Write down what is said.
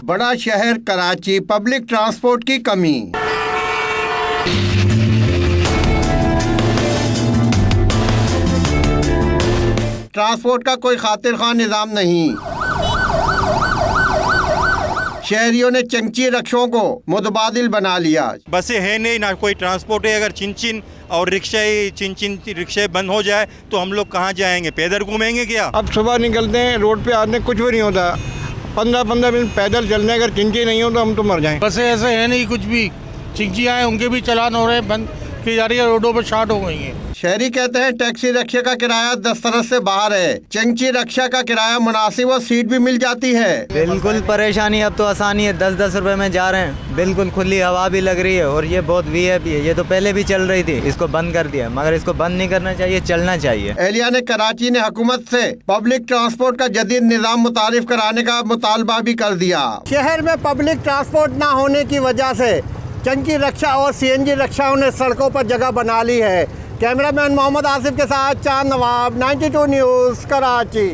बड़ा शहर Karachi, public transport की कमी। ट्रांसपोर्ट का कोई खातिर खां निज़ाम नहीं। शहरियों ने चंची रक्षों को मुतबादिल बना लिया। बसें है नहीं, ना कोई ट्रांसपोर्ट है। अगर चिन और रिक्शे बंद हो जाए तो हम लोग कहाँ जाएंगे? पैदल घूमेंगे क्या? अब सुबह निकलते हैं, रोड पे आते कुछ भी नहीं होता। 15-15 मिनट पैदल चलने, अगर चिंची नहीं हो तो हम तो मर जाएं। बसें ऐसे है नहीं, कुछ भी चिंचियाँ हैं उनके भी चलान हो रहे हैं, बंद की जा रही है, रोडों पर शार्ट हो गई हैं। शहरी कहते हैं टैक्सी रक्षा का किराया दस्तरस से बाहर है। चंची रक्षा का किराया मुनासिब और सीट भी मिल जाती है। बिल्कुल परेशानी, अब तो आसानी है। 10-10 रुपए में जा रहे हैं, बिल्कुल खुली हवा भी लग रही है। और ये बहुत वीआईपी है, ये तो पहले भी चल रही थी, इसको बंद कर दिया। मगर इसको बंद नहीं करना चाहिए, चलना चाहिए। एहलिया ने कराची ने हुकूमत से पब्लिक ट्रांसपोर्ट का जदीद निज़ाम मुतारिफ कराने का मुतालबा भी कर दिया। शहर में पब्लिक ट्रांसपोर्ट न होने की वजह से चंकी रक्षा और सीएनजी रक्षाओं ने सड़कों पर जगह बना ली है। कैमरामैन मोहम्मद आसिफ के साथ चांद नवाब, 92 न्यूज़, कराची।